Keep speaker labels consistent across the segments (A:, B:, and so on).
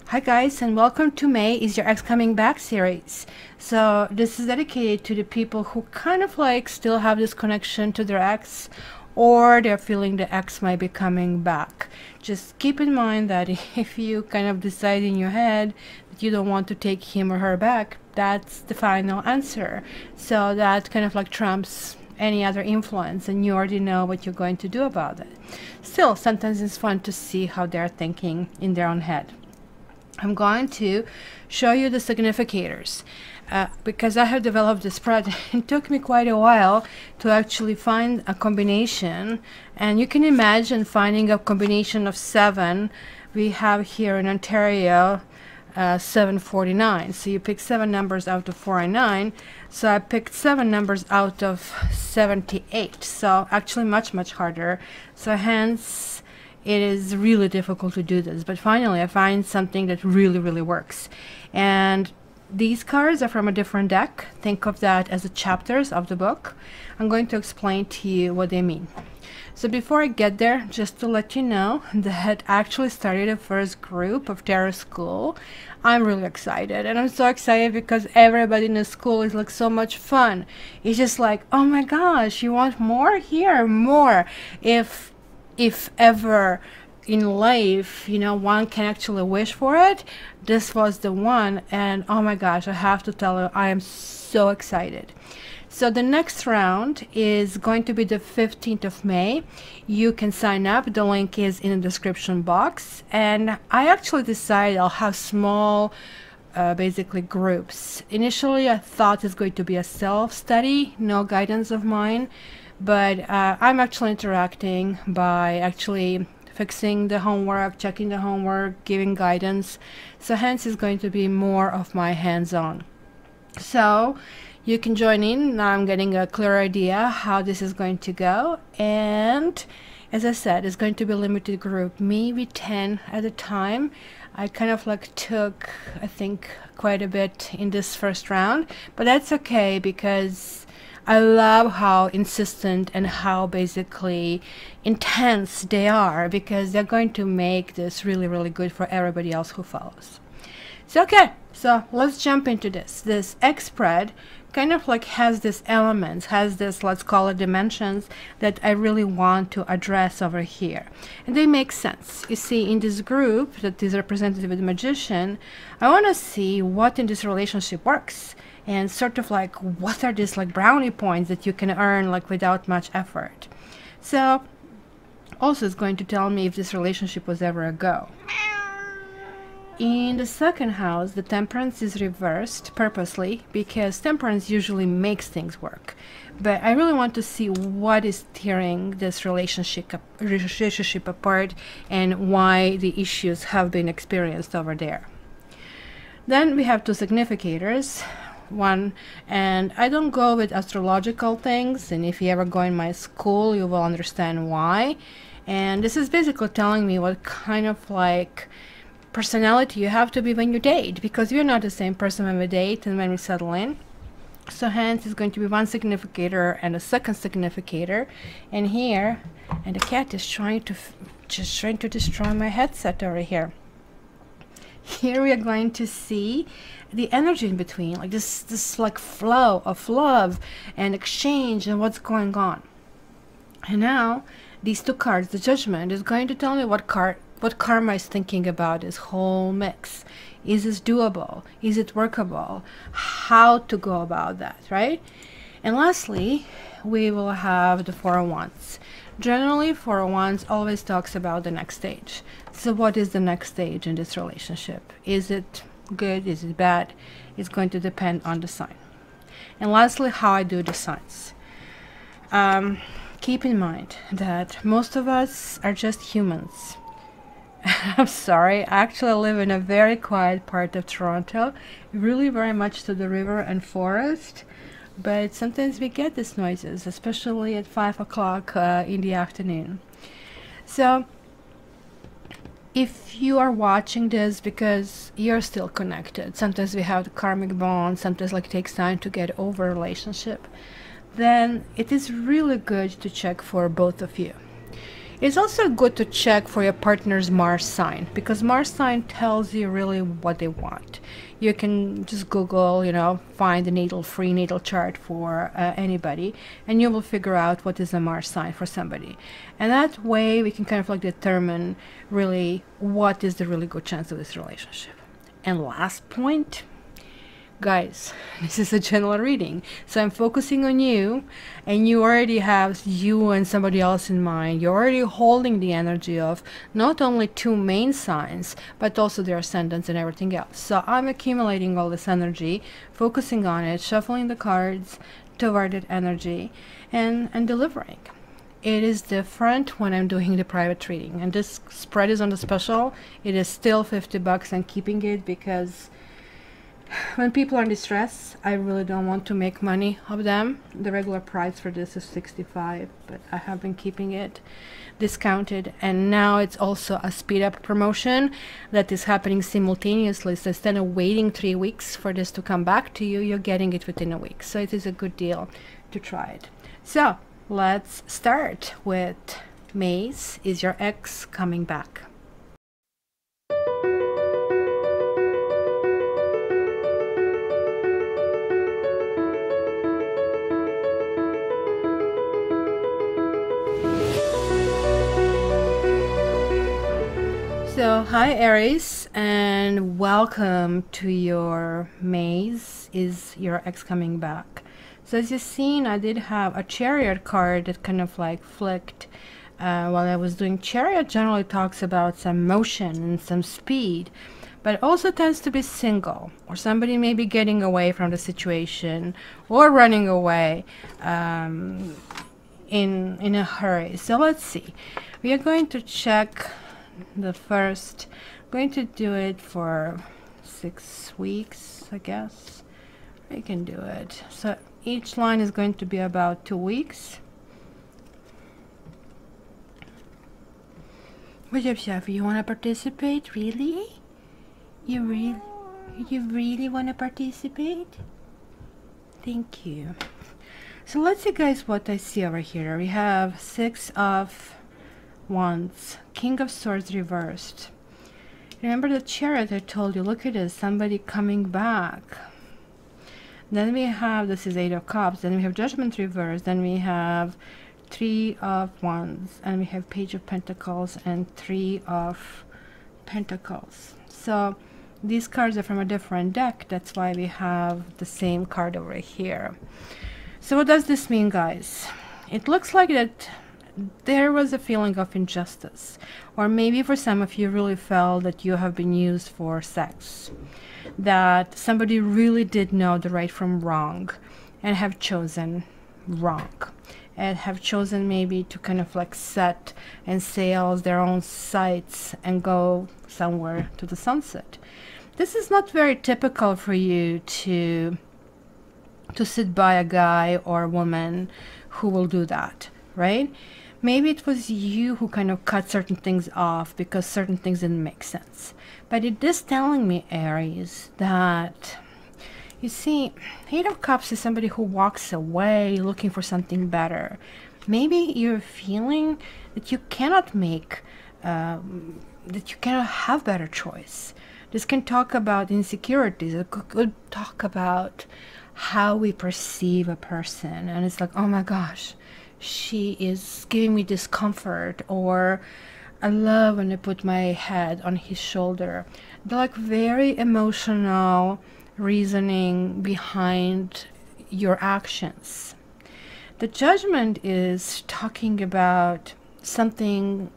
A: Hi guys, and welcome to May Is Your Ex Coming Back series. So this is dedicated to the people who kind of like still have this connection to their ex, or they're feeling the ex might be coming back. Just keep in mind that if you kind of decide in your head that you don't want to take him or her back, that's the final answer. So that kind of like trumps any other influence, and you already know what you're going to do about it. Still, sometimes it's fun to see how they're thinking in their own head. I'm going to show you the significators because I have developed this spread. It took me quite a while to actually find a combination, and you can imagine finding a combination of 7. We have here in Ontario 749, so you pick 7 numbers out of 4 and 9, so I picked 7 numbers out of 78, so actually much harder, so hence it is really difficult to do this. But finally I find something that really works, and these cards are from a different deck. Think of that as the chapters of the book. I'm going to explain to you what they mean. So before I get there, just to let you know that I actually started a first group of tarot school. I'm really excited, and I'm so excited because everybody in the school is like so much fun. It's just like, oh my gosh, you want more? Here, more. If ever in life, you know, one can actually wish for it, this was the one. And oh my gosh, I have to tell you, I am so excited. So the next round is going to be the 15th of May. You can sign up. The link is in the description box. And I actually decided I'll have small, basically groups. Initially, I thought it's going to be a self-study, no guidance of mine. But I'm actually interacting by actually fixing the homework, checking the homework, giving guidance. So hence it's going to be more of my hands-on. So you can join in. Now I'm getting a clear idea how this is going to go. And as I said, it's going to be a limited group, maybe 10 at a time. I kind of like took, I think, quite a bit in this first round, but that's okay because I love how insistent and how basically intense they are, because they're going to make this really good for everybody else who follows. So okay, so let's jump into this. This X spread kind of like has this elements, has this, let's call it dimensions, that I really want to address over here. And they make sense. You see, in this group that is represented with the magician, I want to see what in this relationship works, and sort of like what are these like brownie points that you can earn like without much effort. So also it's going to tell me if this relationship was ever a go. In the second house, the temperance is reversed purposely because temperance usually makes things work. But I really want to see what is tearing this relationship apart and why the issues have been experienced over there. Then we have two significators. One, and I don't go with astrological things, and if you ever go in my school you will understand why. And this is basically telling me what kind of like personality you have to be when you date, because we're not the same person when we date and when we settle in. So hence it's going to be one significator and a second significator. And here, and the cat is trying to destroy my headset over here. Here we are going to see the energy in between, like this like flow of love and exchange and what's going on. And now these two cards, the Judgment, is going to tell me what karma is thinking about this whole mix. Is this doable? Is it workable? How to go about that, right? And lastly, we will have the Four of Wands. Generally, Four of Wands always talks about the next stage. So what is the next stage in this relationship? Is it good? Is it bad? It's going to depend on the sign. And lastly, how I do the signs. Keep in mind that most of us are just humans. I'm sorry, I actually live in a very quiet part of Toronto, really very much to the river and forest, but sometimes we get these noises, especially at 5 o'clock in the afternoon. So if you are watching this because you're still connected, sometimes we have the karmic bond, sometimes like it takes time to get over a relationship, then it is really good to check for both of you. It's also good to check for your partner's Mars sign, because Mars sign tells you really what they want. You can just Google, find the free natal chart for anybody, and you will figure out what is a Mars sign for somebody. And that way we can kind of like determine really what is the really good chance of this relationship. And last point, guys, this is a general reading, so I'm focusing on you, and you already have you and somebody else in mind. You're already holding the energy of not only 2 main signs, but also their ascendants and everything else. So I'm accumulating all this energy, focusing on it, shuffling the cards toward that energy, and delivering. It is different when I'm doing the private reading, and this spread is on the special. It is still $50. I'm keeping it because when people are in distress, I really don't want to make money of them. The regular price for this is $65, but I have been keeping it discounted. And now it's also a speed up promotion that is happening simultaneously. So instead of waiting 3 weeks for this to come back to you, you're getting it within a week. So it is a good deal to try it. So let's start with Maze. Is your ex coming back? So hi Aries, and welcome to your Maze. Is your ex coming back? So as you've seen, I did have a Chariot card that kind of like flicked while I was doing. Chariot generally talks about some motion and some speed, but also tends to be single, or somebody may be getting away from the situation or running away in a hurry. So let's see. We are going to check the first. I'm going to do it for 6 weeks, I guess. I can do it. So each line is going to be about 2 weeks. What's up, Sophie? You want to participate? Really? You really want to participate? Thank you. So let's see, guys, what I see over here. We have 6 of Wands, King of Swords reversed. Remember the Chariot I told you? Look at this, somebody coming back. Then we have, this is 8 of Cups. Then we have Judgment reversed. Then we have 3 of Wands, and we have Page of Pentacles and 3 of Pentacles. So these cards are from a different deck. That's why we have the same card over here. So what does this mean, guys? It looks like that there was a feeling of injustice, or maybe for some of you really felt that you have been used for sex, that somebody really did know the right from wrong and have chosen wrong, and have chosen maybe to kind of like set and sail their own sights and go somewhere to the sunset. This is not very typical for you to sit by a guy or a woman who will do that, right? Maybe it was you who kind of cut certain things off because certain things didn't make sense. But it is telling me, Aries, that, you see, 8 of Cups is somebody who walks away looking for something better. Maybe you're feeling that you cannot make, that you cannot have better choice. This can talk about insecurities. It could talk about how we perceive a person. And it's like, oh my gosh, she is giving me discomfort, or I love when I put my head on his shoulder. They're like very emotional reasoning behind your actions. The Judgment is talking about something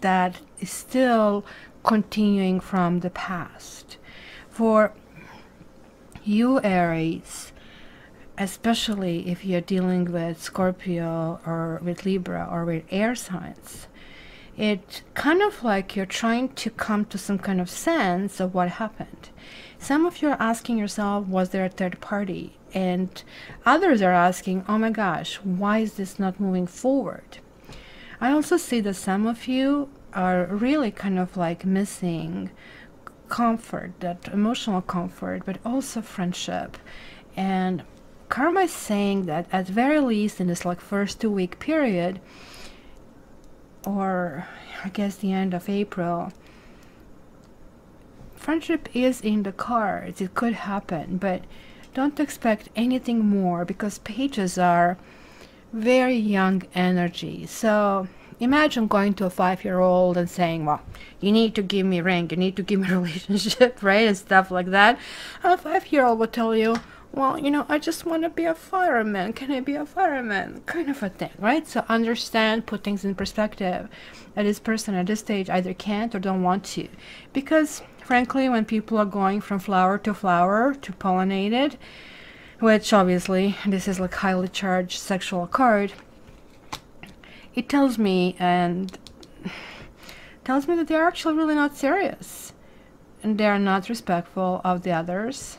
A: that is still continuing from the past. For you, Aries, especially if you're dealing with Scorpio or with Libra or with air signs, it's kind of like you're trying to come to some kind of sense of what happened. Some of you are asking yourself, was there a third party? And others are asking, oh my gosh, why is this not moving forward? I also see that some of you are really kind of like missing comfort, that emotional comfort, but also friendship. And karma is saying that at very least in this like first 2 week period, or I guess the end of April. Friendship is in the cards. It could happen, but don't expect anything more, because pages are very young energy. So imagine going to a 5-year-old and saying, well, you need to give me a ring, you need to give me a relationship, right? And stuff like that. A 5-year-old will tell you, well, you know, I just want to be a fireman. Can I be a fireman? Kind of a thing, right? So understand, put things in perspective. That this person at this stage either can't or don't want to. Because frankly, when people are going from flower to pollinated, which obviously this is like highly charged sexual card, it tells me that they're actually really not serious, and they're not respectful of the others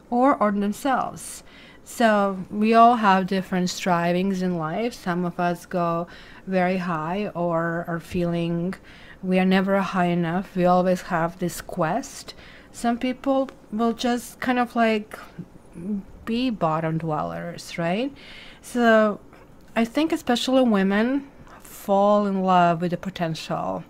A: or themselves. So we all have different strivings in life. Some of us go very high, or are feeling we are never high enough. We always have this quest. Some people will just kind of like be bottom dwellers, right? So I think especially women fall in love with the potential.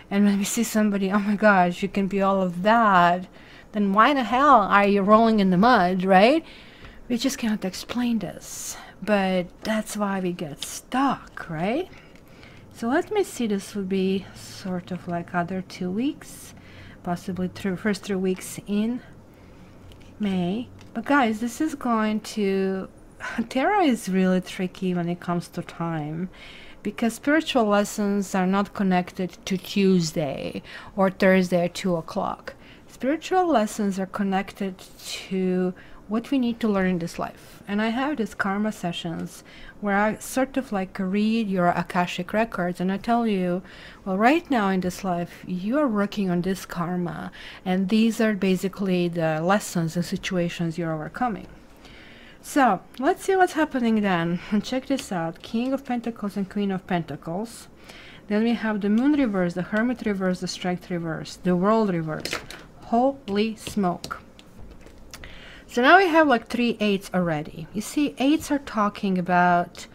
A: And when we see somebody, oh my gosh, you can be all of that, then why the hell are you rolling in the mud, right? We just cannot explain this, but that's why we get stuck, right? So let me see, this would be sort of like other 2 weeks, possibly first 3 weeks in May. But guys, this is going to, tarot is really tricky when it comes to time, because spiritual lessons are not connected to Tuesday or Thursday at 2 o'clock. Spiritual lessons are connected to what we need to learn in this life. And I have these karma sessions where I sort of like read your Akashic records, and I tell you, well, right now in this life, you are working on this karma, and these are basically the lessons and situations you're overcoming. So let's see what's happening then. And check this out: King of Pentacles and Queen of Pentacles. Then we have the Moon reverse, the Hermit reverse, the Strength reverse, the World reverse. Holy smoke. So now we have like 3 8s already. You see, 8s are talking about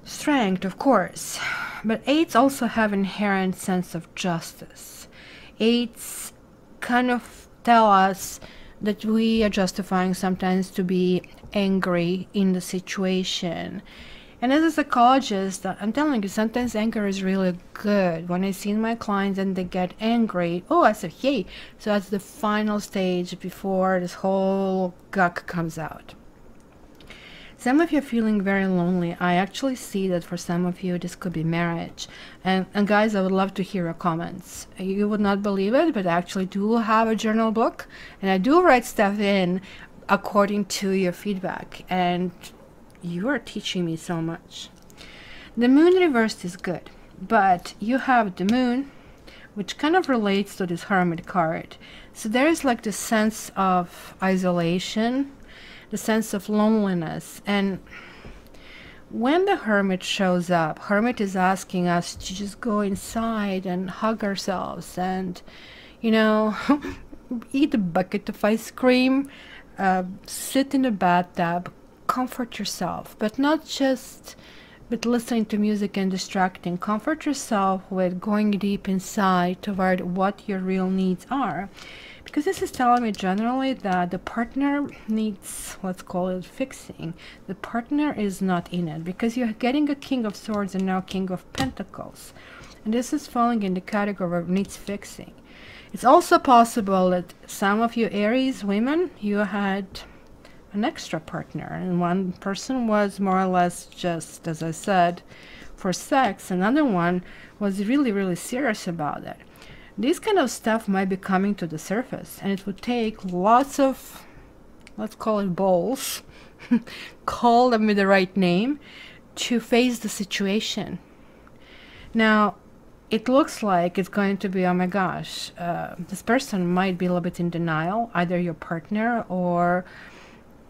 A: strength, of course, but 8s also have inherent sense of justice. 8s kind of tell us that we are justifying sometimes to be angry in the situation. And as a psychologist, I'm telling you, sometimes anger is really good. When I see my clients and they get angry, oh, I said, yay. So that's the final stage before this whole guck comes out. Some of you are feeling very lonely. I actually see that for some of you, this could be marriage. And guys, I would love to hear your comments. You would not believe it, but I actually do have a journal book. And I do write stuff in according to your feedback. And you are teaching me so much. The Moon reversed is good, but you have the Moon, which kind of relates to this Hermit card. So there is like the sense of isolation, the sense of loneliness. And when the Hermit shows up, Hermit is asking us to just go inside and hug ourselves and, you know, eat a bucket of ice cream, sit in the bathtub, comfort yourself, but not just with listening to music and distracting. Comfort yourself with going deep inside toward what your real needs are. Because this is telling me generally that the partner needs, let's call it, fixing. The partner is not in it, because you're getting a King of Swords and now King of Pentacles. And this is falling in the category of needs fixing. It's also possible that some of you Aries women, you had an extra partner, and one person was more or less just, as I said, for sex. Another one was really, really serious about it. This kind of stuff might be coming to the surface, and it would take lots of, let's call it balls, call them with the right name, to face the situation. Now, it looks like it's going to be, oh my gosh, this person might be a little bit in denial, either your partner or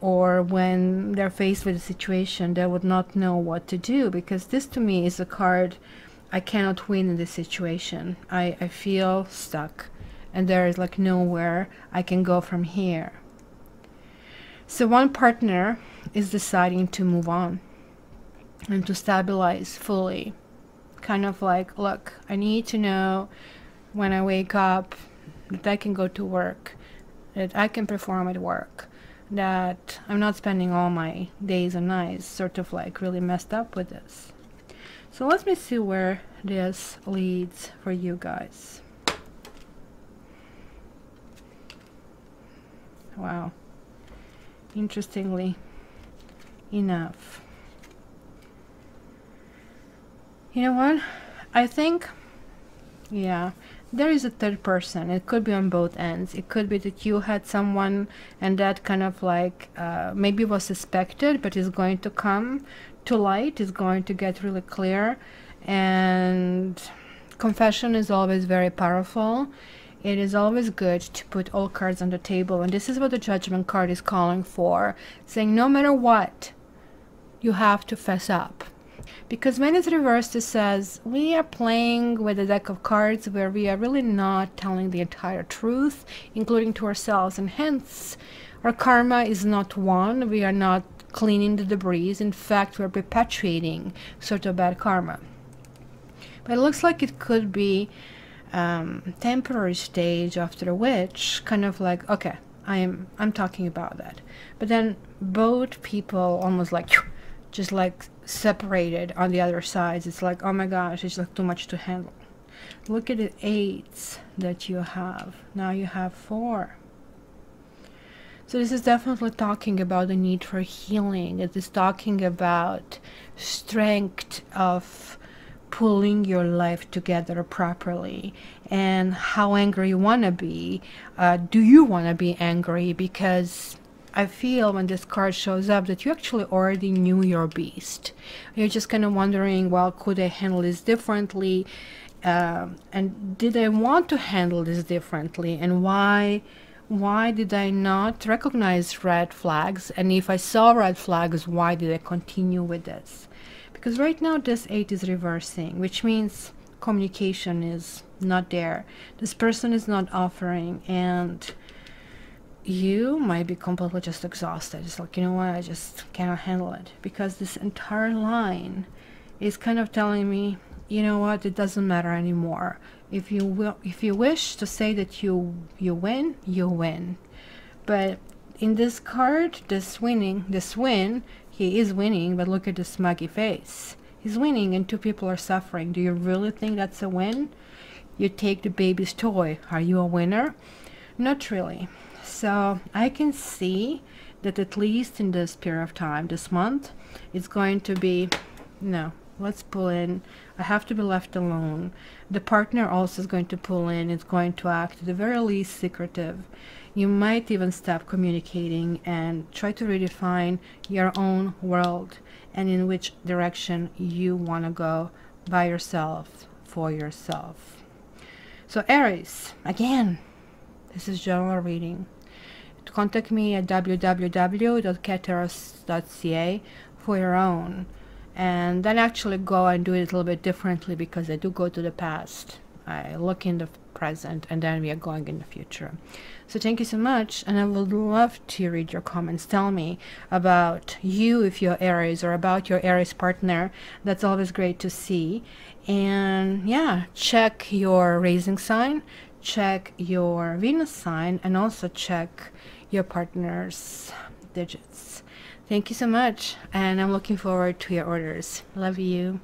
A: when they're faced with a situation, they would not know what to do, because this to me is a card, I cannot win in this situation. I feel stuck, and there is like nowhere I can go from here. So one partner is deciding to move on and to stabilize fully. kind of like, look, I need to know when I wake up that I can go to work, that I can perform at work, that I'm not spending all my days and nights sort of like really messed up with this. So let me see where this leads for you guys. Wow. Interestingly enough. You know what? I think, yeah, there is a third person. It could be on both ends. It could be that you had someone and that kind of like maybe was suspected, but is going to come to light, is going to get really clear. And confession is always very powerful. It is always good to put all cards on the table, and this is what the Judgment card is calling for, saying no matter what, you have to fess up. Because when it's reversed, it says we are playing with a deck of cards where we are really not telling the entire truth, including to ourselves, and hence our karma is not won. We are not cleaning the debris. In fact, we're perpetuating sort of bad karma. But it looks like it could be temporary stage after which kind of like, okay, I'm talking about that. But then both people almost like just like separated on the other sides. It's like, oh my gosh, it's like too much to handle. Look at the 8s that you have. Now you have 4. So this is definitely talking about the need for healing. It is talking about strength of pulling your life together properly, and how angry you want to be. Do you want to be angry? Because I feel when this card shows up that you actually already knew your beast. You're just kind of wondering, well, could I handle this differently? And did I want to handle this differently? And why did I not recognize red flags? And if I saw red flags, why did I continue with this? Because right now this 8 is reversing, which means communication is not there. This person is not offering, and you might be completely just exhausted. It's like, you know what, I just cannot handle it. Because this entire line is kind of telling me, you know what, it doesn't matter anymore. If you wish to say that you win, you win. But in this card, this win, he is winning, but look at the smuggy face. He's winning and 2 people are suffering. Do you really think that's a win? You take the baby's toy. Are you a winner? Not really. So I can see that at least in this period of time, this month, it's going to be, no, let's pull in. I have to be left alone. The partner also is going to pull in. It's going to act at the very least secretive. You might even stop communicating and try to redefine your own world and in which direction you want to go by yourself, for yourself. So Aries, again, this is general reading. Contact me at www.cateros.ca for your own. And then actually go and do it a little bit differently, because I do go to the past. I look in the present, and then we are going in the future. So thank you so much, and I would love to read your comments. Tell me about you if you're Aries, or about your Aries partner. That's always great to see. And yeah, check your rising sign, check your Venus sign, and also check your partner's digits. Thank you so much, and I'm looking forward to your orders. Love you.